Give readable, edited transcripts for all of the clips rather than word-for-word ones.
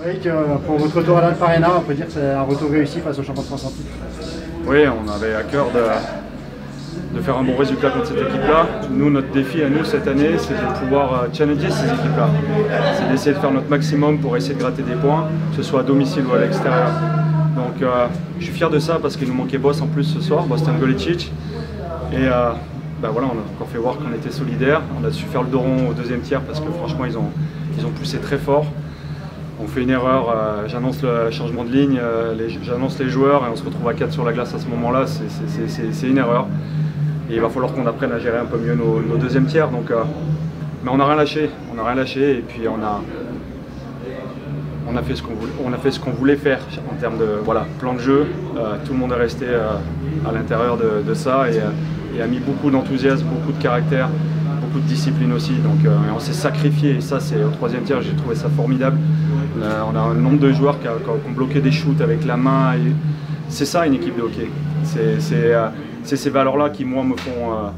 Oui, pour votre retour à l'Alpha Arena, on peut dire que c'est un retour réussi face au champion de France en titre. Oui, on avait à cœur de faire un bon résultat contre cette équipe-là. Nous, notre défi à nous cette année, c'est de pouvoir challenger ces équipes-là. C'est d'essayer de faire notre maximum pour essayer de gratter des points, que ce soit à domicile ou à l'extérieur. Donc je suis fier de ça parce qu'il nous manquait Boss en plus ce soir, Boston Golicic. Et voilà, on a encore fait voir qu'on était solidaires. On a su faire le dos rond au deuxième tiers parce que franchement ils ont poussé très fort. On fait une erreur, j'annonce le changement de ligne, j'annonce les joueurs et on se retrouve à 4 sur la glace à ce moment-là, c'est une erreur. Et il va falloir qu'on apprenne à gérer un peu mieux nos deuxièmes tiers. Donc, mais on n'a rien lâché, et puis on a fait ce qu'on voulait faire en termes de plan de jeu. Tout le monde est resté à l'intérieur de ça et a mis beaucoup d'enthousiasme, beaucoup de caractère, beaucoup de discipline aussi. Donc on s'est sacrifié et ça c'est au troisième tiers, j'ai trouvé ça formidable. On a un nombre de joueurs qui ont bloqué des shoots avec la main. C'est ça une équipe de hockey. C'est ces valeurs-là qui moi me font,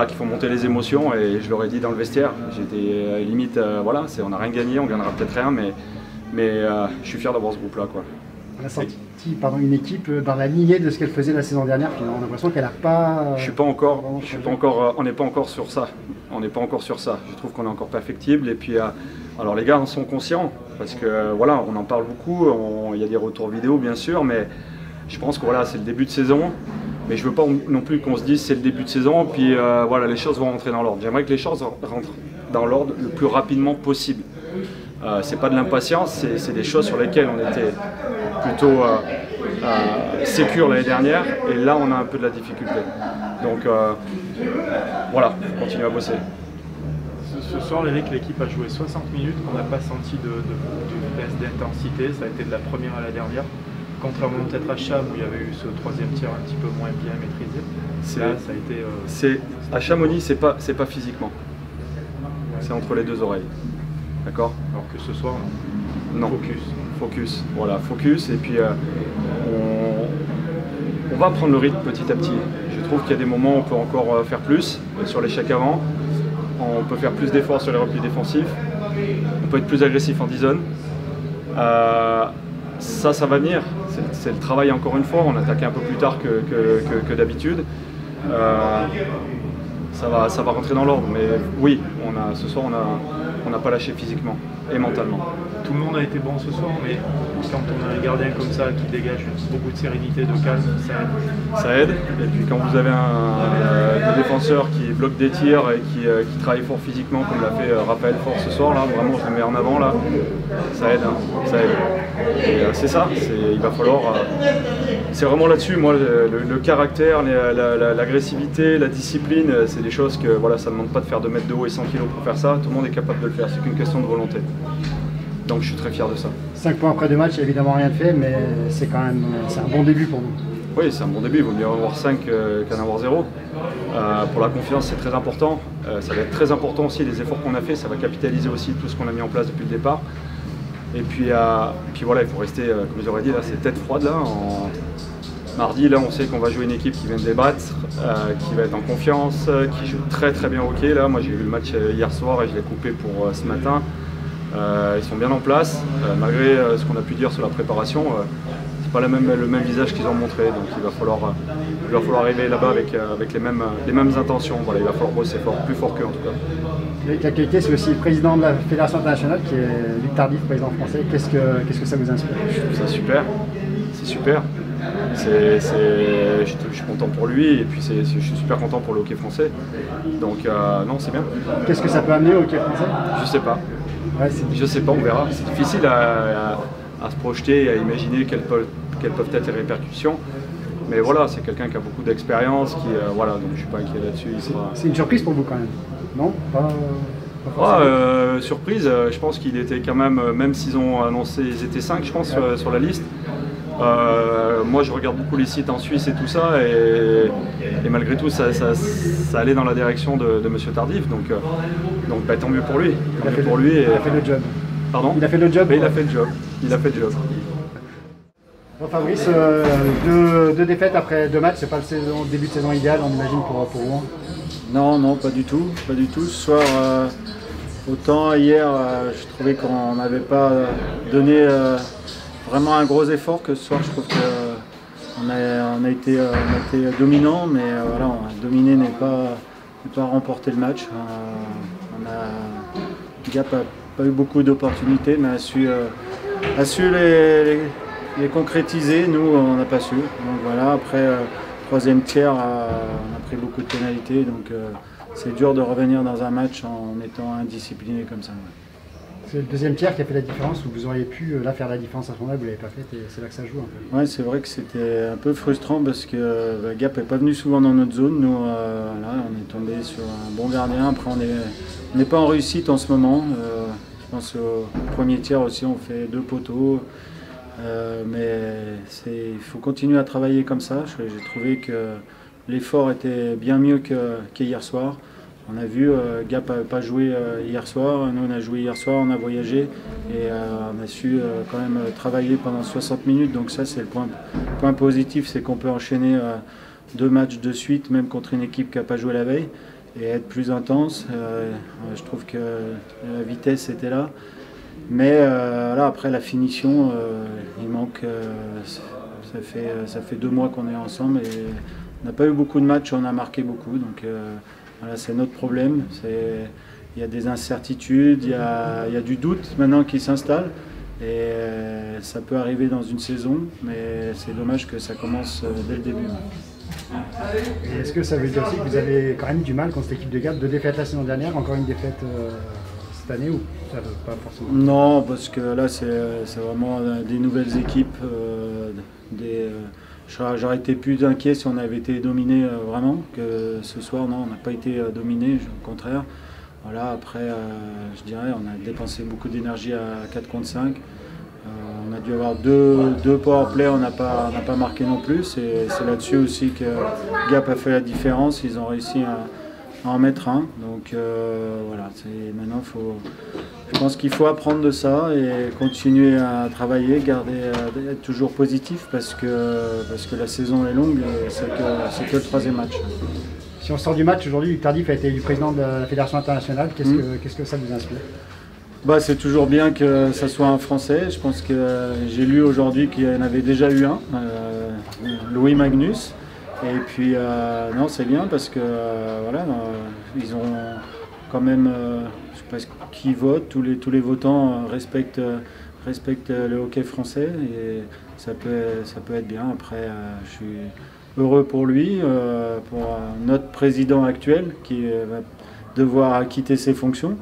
qui font monter les émotions et je l'aurais dit dans le vestiaire. J'étais limite, on n'a rien gagné, on gagnera peut-être rien, mais je suis fier d'avoir ce groupe-là. On a senti une équipe dans la lignée de ce qu'elle faisait la saison dernière. On a l'impression qu'elle n'a pas. On n'est pas encore sur ça. On n'est pas encore sur ça. Je trouve qu'on est encore perfectible. Et puis, alors les gars en sont conscients parce que on en parle beaucoup. Il y a des retours vidéo bien sûr, mais je pense que c'est le début de saison. Mais je veux pas non plus qu'on se dise c'est le début de saison. Puis les choses vont rentrer dans l'ordre. J'aimerais que les choses rentrent dans l'ordre le plus rapidement possible. C'est pas de l'impatience, c'est des choses sur lesquelles on était plutôt sécure l'année dernière et là on a un peu de la difficulté. Donc on continue à bosser. Ce soir, Eric, l'équipe a joué 60 minutes, on n'a pas senti de baisse d'intensité, ça a été de la première à la dernière. Contrairement peut-être à Cham où il y avait eu ce troisième tiers un petit peu moins bien maîtrisé. Là, ça a été. À Chamonix, c'est pas physiquement. C'est entre les deux oreilles. D'accord. Alors que ce soir, non. Focus. Voilà, focus. Et puis on va prendre le rythme petit à petit. Je trouve qu'il y a des moments où on peut encore faire plus sur l'échec avant. On peut faire plus d'efforts sur les replis défensifs. On peut être plus agressif en D-zone. Ça va venir. C'est le travail encore une fois. On attaque un peu plus tard que d'habitude. Ça va rentrer dans l'ordre. Mais oui, ce soir, on n'a pas lâché physiquement et mentalement. Tout le monde a été bon ce soir, mais quand on a un gardien comme ça qui dégage beaucoup de sérénité, de calme, ça aide. Ça aide. Et puis quand vous avez un défenseur qui bloque des tirs et qui travaille fort physiquement, comme l'a fait Raphaël Fort ce soir, là, vraiment je le mets en avant, là, ça aide. Ça aide. Et c'est ça, il va falloir... c'est vraiment là-dessus, moi, le caractère, l'agressivité, la discipline, c'est des choses que ça ne demande pas de faire 2 mètres de haut et 100 kg pour faire ça, tout le monde est capable de le faire, c'est qu'une question de volonté. Donc je suis très fier de ça. 5 points après 2 matchs, évidemment rien de fait, mais c'est quand même un bon début pour nous. Oui, c'est un bon début, il vaut mieux en avoir 5 qu'en avoir 0. Pour la confiance, c'est très important. Ça va être très important aussi, les efforts qu'on a fait, ça va capitaliser aussi tout ce qu'on a mis en place depuis le départ. Et puis il faut rester, comme je l'aurais dit, là, c'est tête froide là. Mardi, là, on sait qu'on va jouer une équipe qui vient de débattre, qui va être en confiance, qui joue très très bien au hockey. Là, moi j'ai vu le match hier soir et je l'ai coupé pour ce matin. Ils sont bien en place, malgré ce qu'on a pu dire sur la préparation, c'est pas le même visage qu'ils ont montré, donc il va falloir arriver là-bas avec les mêmes intentions. Voilà, il va falloir bosser fort, plus fort qu'eux en tout cas. Avec la qualité, c'est aussi le président de la Fédération internationale qui est Luc Tardif, président français. Qu'est-ce que ça vous inspire? Je trouve ça super, c'est super. Je suis content pour lui et puis je suis super content pour le hockey français. Donc non, c'est bien. Qu'est-ce que ça peut amener au hockey français? Je sais pas. Ouais, je sais pas, on verra. C'est difficile à se projeter et à imaginer quelles peuvent être les répercussions. Mais voilà, c'est quelqu'un qui a beaucoup d'expérience, donc je suis pas inquiet là-dessus. C'est une surprise pour vous quand même, non? Surprise, je pense qu'il était quand même s'ils ont annoncé, ils étaient 5 je pense sur la liste. Moi je regarde beaucoup les sites en Suisse et tout ça et malgré tout ça allait dans la direction de Monsieur Tardif, donc tant mieux pour lui. Il a fait le job. Pardon? Il a fait le job. Il a fait le job. Bon, Fabrice, 2 défaites après 2 matchs, c'est pas le début de saison idéal on imagine pour vous? Non, pas du tout. Ce soir, Autant hier, je trouvais qu'on n'avait pas donné vraiment un gros effort, que ce soir je trouve qu'on a été dominant, mais voilà, dominer n'est pas remporter le match. Gap n'a pas eu beaucoup d'opportunités, mais a su les concrétiser. Nous, on n'a pas su. Donc voilà, après, troisième tiers, on a pris beaucoup de pénalités. Donc c'est dur de revenir dans un match en étant indiscipliné comme ça. Ouais. C'est le deuxième tiers qui a fait la différence, où vous auriez pu là faire la différence à ce moment-là, vous ne l'avez pas fait, et c'est là que ça joue un peu. Ouais, c'est vrai que c'était un peu frustrant parce que Gap n'est pas venu souvent dans notre zone. Nous, là, on est tombé sur un bon gardien. Après, on n'est pas en réussite en ce moment. Je pense au premier tiers aussi, on fait 2 poteaux. Mais il faut continuer à travailler comme ça. J'ai trouvé que l'effort était bien mieux qu'hier soir. On a vu, Gap n'a pas joué hier soir, nous on a joué hier soir, on a voyagé et on a su quand même travailler pendant 60 minutes. Donc ça c'est le point positif, c'est qu'on peut enchaîner 2 matchs de suite, même contre une équipe qui n'a pas joué la veille, et être plus intense. Je trouve que la vitesse était là. Mais là, après la finition, il manque. Ça fait 2 mois qu'on est ensemble et on n'a pas eu beaucoup de matchs, on a marqué beaucoup. Donc voilà, c'est notre problème. Il y a des incertitudes, il y a du doute maintenant qui s'installe. Et ça peut arriver dans une saison, mais c'est dommage que ça commence dès le début. Et est-ce que ça veut dire aussi que vous avez quand même du mal contre cette équipe de Gap, 2 défaites la saison dernière, encore une défaite cette année, ou ça veut pas forcément? Non, parce que là c'est vraiment des nouvelles équipes. J'aurais été plus inquiet si on avait été dominé vraiment, que ce soir non, on n'a pas été dominé, au contraire. Voilà, après je dirais on a dépensé beaucoup d'énergie à 4 contre 5. On a dû avoir deux powerplay, on n'a pas marqué non plus. C'est là-dessus aussi que Gap a fait la différence, ils ont réussi à en mettre un. Donc voilà, maintenant je pense qu'il faut apprendre de ça et continuer à travailler, être toujours positif parce que la saison est longue et c'est que le 3e match. Si on sort du match aujourd'hui, Luc Tardif a été élu président de la Fédération internationale, qu'est-ce que ça vous inspire? C'est toujours bien que ça soit un Français. Je pense que j'ai lu aujourd'hui qu'il y en avait déjà eu un, Louis Magnus. Et puis non, c'est bien parce que voilà, ils ont quand même, je sais pas qui vote, tous les votants respectent le hockey français et ça peut être bien. Après, je suis heureux pour lui, pour notre président actuel qui va devoir quitter ses fonctions.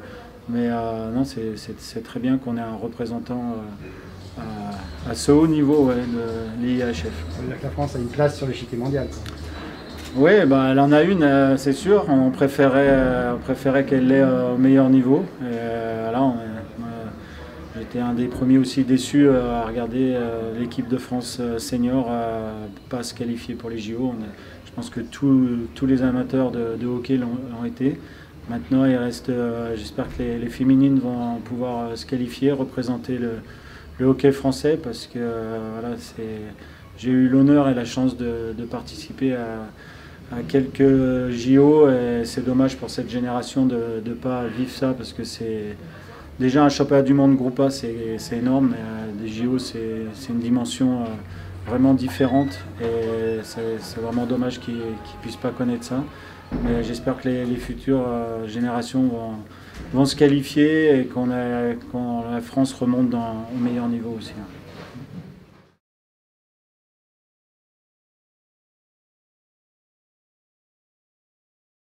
Mais non, c'est très bien qu'on ait un représentant à ce haut niveau de l'IIHF. Ça veut dire que la France a une place sur l'échiquier mondial. Oui, elle en a une, c'est sûr. On préférait qu'elle l'ait au meilleur niveau. J'étais un des premiers aussi déçus à regarder l'équipe de France senior pas se qualifier pour les JO. Je pense que tous les amateurs de hockey l'ont été. Maintenant, il reste, j'espère que les féminines vont pouvoir se qualifier, représenter le hockey français parce que voilà, j'ai eu l'honneur et la chance de participer à quelques JO et c'est dommage pour cette génération de ne pas vivre ça parce que c'est déjà un championnat du monde groupe A, c'est énorme, mais des JO c'est une dimension vraiment différente et c'est vraiment dommage qu'ils ne puissent pas connaître ça. Mais j'espère que les futures générations vont se qualifier et qu'on la France remonte au meilleur niveau aussi.